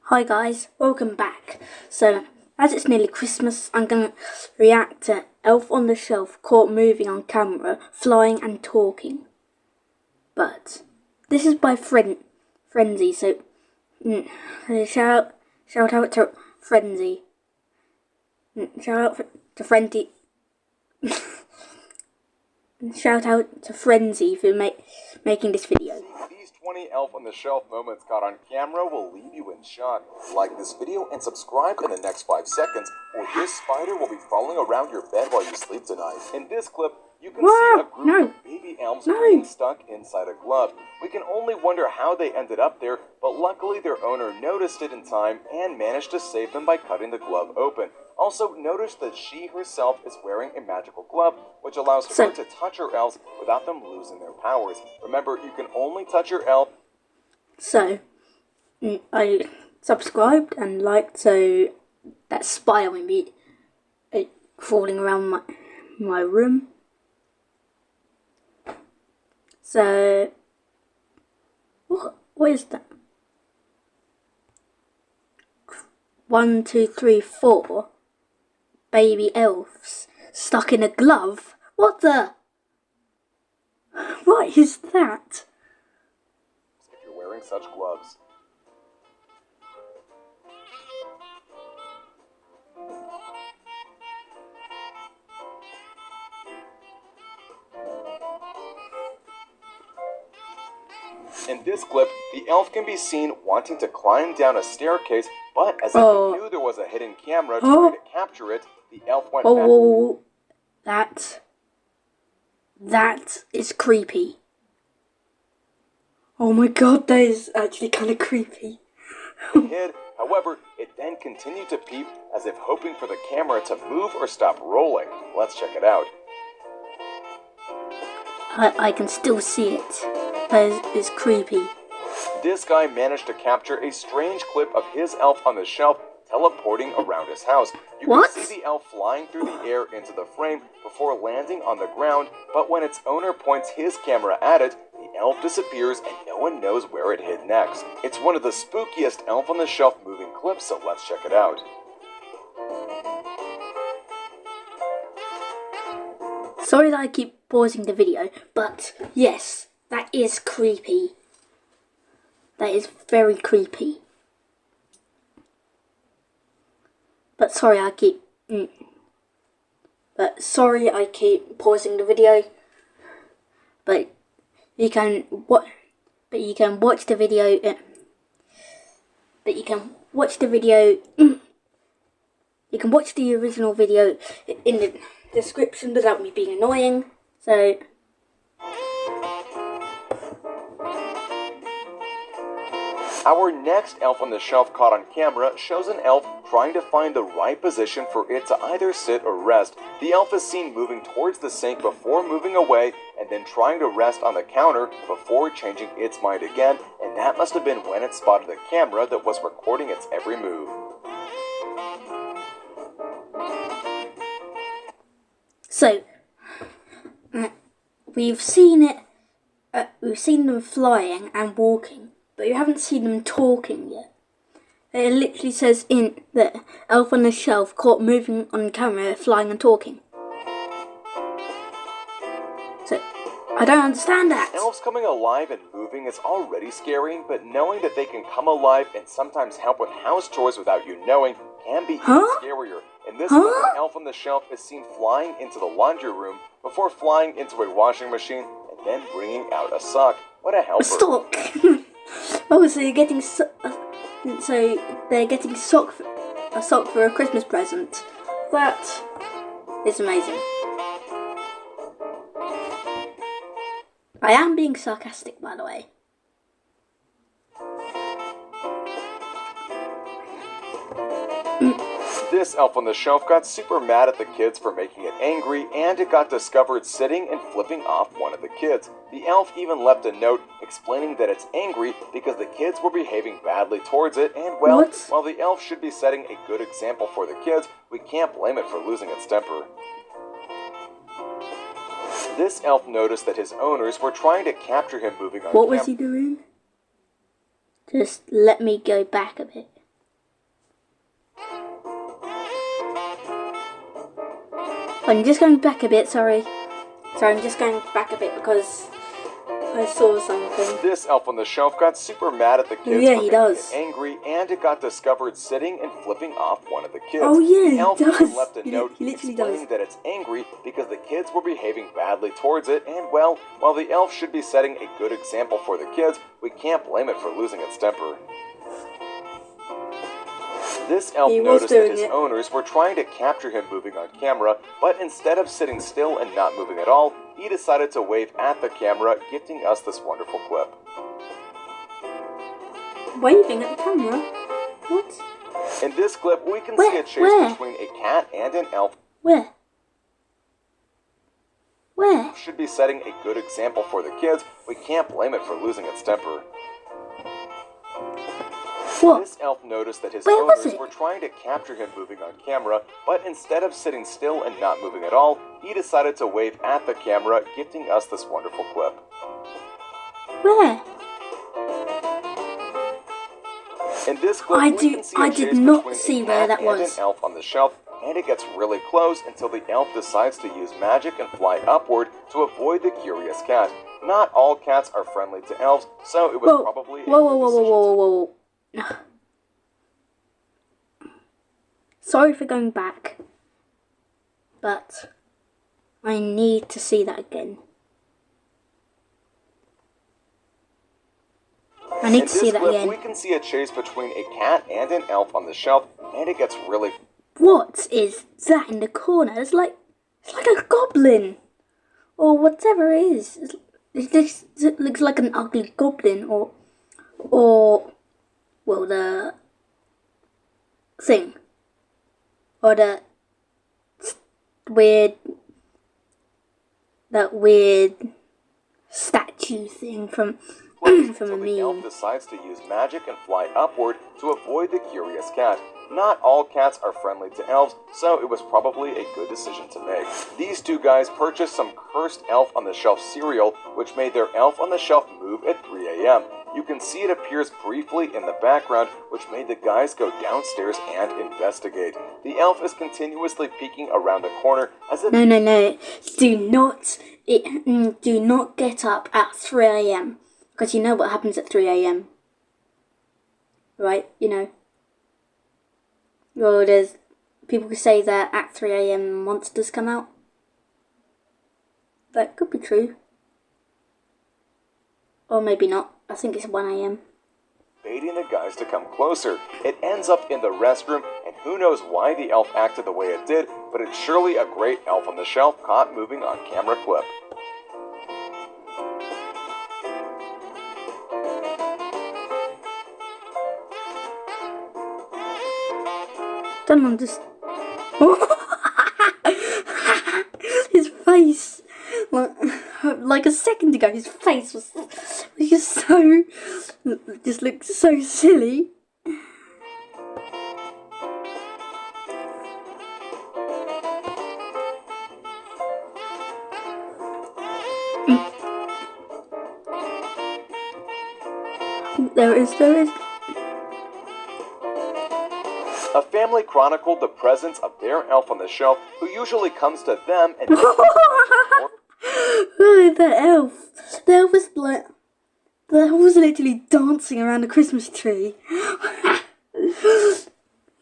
Hi guys, welcome back. So, as it's nearly Christmas, I'm going to react to Elf on the Shelf caught moving on camera, flying and talking. But, this is by Frenzy, so shout out to Frenzy. Shout out to Frenzy. Shout out to Frenzy for making this video. These 20 Elf on the Shelf moments caught on camera will leave you in shock. Like this video and subscribe in the next 5 seconds, or this spider will be crawling around your bed while you sleep tonight. In this clip, you can see a group of baby elves being stuck inside a glove. We can only wonder how they ended up there, but luckily their owner noticed it in time and managed to save them by cutting the glove open. Also, notice that she herself is wearing a magical glove, which allows her to touch her elves without them losing their powers. Remember, you can only touch your elf. So, I subscribed and liked, so that spider won't be crawling around my room. So, what is that? 1, 2, 3, 4 baby elves stuck in a glove? What the? What is that? If you're wearing such gloves. In this clip, the elf can be seen wanting to climb down a staircase, but as if he knew there was a hidden camera trying to capture it, the elf went back. That is creepy. Oh my god, that is actually kind of creepy. However, it then continued to peep as if hoping for the camera to move or stop rolling. Let's check it out. I can still see it. That is creepy. This guy managed to capture a strange clip of his elf on the shelf teleporting around his house. You can see the elf flying through the air into the frame before landing on the ground, but when its owner points his camera at it, the elf disappears and no one knows where it hid next. It's one of the spookiest Elf on the Shelf moving clips, so let's check it out. Sorry that I keep pausing the video, but yes, that is creepy. That is very creepy. But sorry I keep pausing the video. But you can watch the video. You can watch the original video in the description without me being annoying. So. Our next Elf on the Shelf caught on camera shows an elf trying to find the right position for it to either sit or rest. The elf is seen moving towards the sink before moving away and then trying to rest on the counter before changing its mind again, and that must have been when it spotted the camera that was recording its every move. So, we've seen them flying and walking, but you haven't seen them talking yet. It literally says in the Elf on the Shelf caught moving on camera, flying and talking. So, I don't understand that. Elves coming alive and moving is already scary, but knowing that they can come alive and sometimes help with house chores without you knowing can be even scarier. In this one, the Elf on the Shelf is seen flying into the laundry room before flying into a washing machine and then bringing out a sock. What a helper. A sock! Oh, so you're getting they're getting a sock for a Christmas present. That is amazing. I am being sarcastic, by the way. This Elf on the Shelf got super mad at the kids for making it angry, and it got discovered sitting and flipping off one of the kids. The elf even left a note explaining that it's angry because the kids were behaving badly towards it, and well, while the elf should be setting a good example for the kids, we can't blame it for losing its temper. This elf noticed that his owners were trying to capture him moving on camera. What was he doing? Just let me go back a bit. I'm just going back a bit, sorry. Sorry, I'm just going back a bit because I saw something. This elf on the shelf got super mad at the kids Yeah, for he making does. it angry, and it got discovered sitting and flipping off one of the kids. Oh yeah, the elf he does. even left a He note literally explaining does. that it's angry because the kids were behaving badly towards it, and well, while the elf should be setting a good example for the kids, we can't blame it for losing its temper. This elf noticed that his owners were trying to capture him moving on camera, but instead of sitting still and not moving at all, he decided to wave at the camera, gifting us this wonderful clip. Waving at the camera? What? In this clip, we can see a chase between a cat and an elf. Where? Where? Should be setting a good example for the kids. We can't blame it for losing its temper. What? This elf noticed that his Where was owners it? were trying to capture him moving on camera, but instead of sitting still and not moving at all, he decided to wave at the camera, gifting us this wonderful clip. Where? In this clip, I chase did not between see a where cat that and was. an elf on the shelf, and it gets really close until the elf decides to use magic and fly upward to avoid the curious cat. Not all cats are friendly to elves, so it was probably a good decision. Whoa. Sorry for going back, but I need to see that again. I need to see that again. We can see a chase between a cat and an elf on the shelf, and it gets really... What is that in the corner? It's like a goblin, or whatever it is. It looks like an ugly goblin, or well, the thing, or that weird statue thing from a meme. The elf decides to use magic and fly upward to avoid the curious cat. Not all cats are friendly to elves, so it was probably a good decision to make. These two guys purchased some cursed elf on the shelf cereal, which made their elf on the shelf move at 3 a.m. You can see it appears briefly in the background, which made the guys go downstairs and investigate. The elf is continuously peeking around the corner as if... No. Do not get up at 3 a.m. Because you know what happens at 3 a.m. Right? You know. Well, there's people who say that at 3 a.m. monsters come out. That could be true. Or maybe not. I think it's 1 a.m. baiting the guys to come closer. It ends up in the restroom, and who knows why the elf acted the way it did, but it's surely a great elf on the shelf caught moving on camera clip. Don't understand. His face, like a second ago, his face was just looked so silly. There is. A family chronicled the presence of their elf on the shelf, who usually comes to them and... Oh, the elf was literally dancing around the Christmas tree.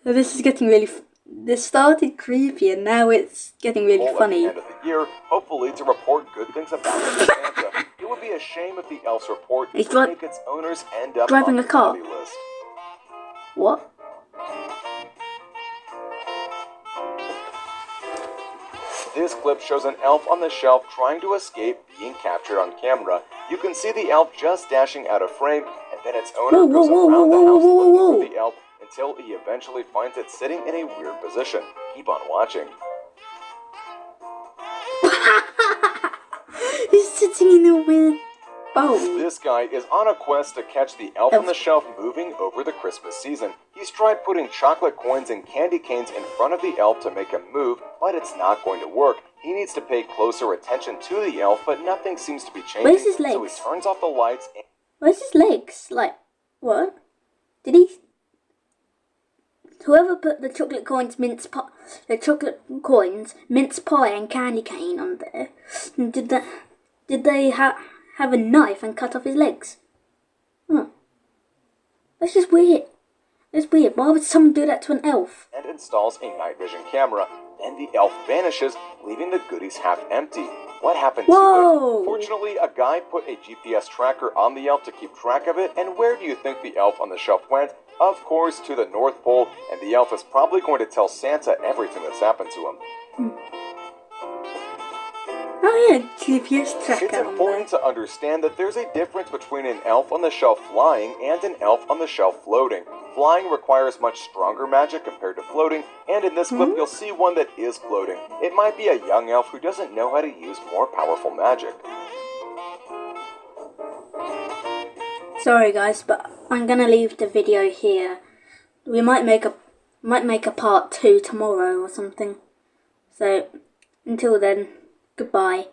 This is getting really... This started creepy and now it's getting really funny. At the end of the year, hopefully to report good things about Santa. It would be a shame if the elf's report would make its owners end up driving on a car. the naughty list. What? This clip shows an elf on the shelf trying to escape being captured on camera. You can see the elf just dashing out of frame, and then its owner goes around the house looking for the elf until he eventually finds it sitting in a weird position. Keep on watching. He's sitting in a weird bowl. This guy is on a quest to catch the elf on the shelf moving over the Christmas season. He's tried putting chocolate coins and candy canes in front of the elf to make him move, but it's not going to work. He needs to pay closer attention to the elf, but nothing seems to be changing. Where's his legs? So he turns off the lights and... Where's his legs? Like, what? Did he... whoever put the chocolate coins, mince pie, and candy cane on there, did they have a knife and cut off his legs? Huh. That's just weird. It's weird. Why would someone do that to an elf? And installs a night vision camera. Then the elf vanishes, leaving the goodies half empty. What happened to it? Fortunately, a guy put a GPS tracker on the elf to keep track of it, and where do you think the elf on the shelf went? Of course, to the North Pole, and the elf is probably going to tell Santa everything that's happened to him. Oh yeah, GPS tracker. It's important to understand that there's a difference between an elf on the shelf flying and an elf on the shelf floating. Flying requires much stronger magic compared to floating, and in this clip you'll see one that is floating. It might be a young elf who doesn't know how to use more powerful magic. Sorry guys, but I'm gonna leave the video here. We might make a part 2 tomorrow or something. So until then, goodbye.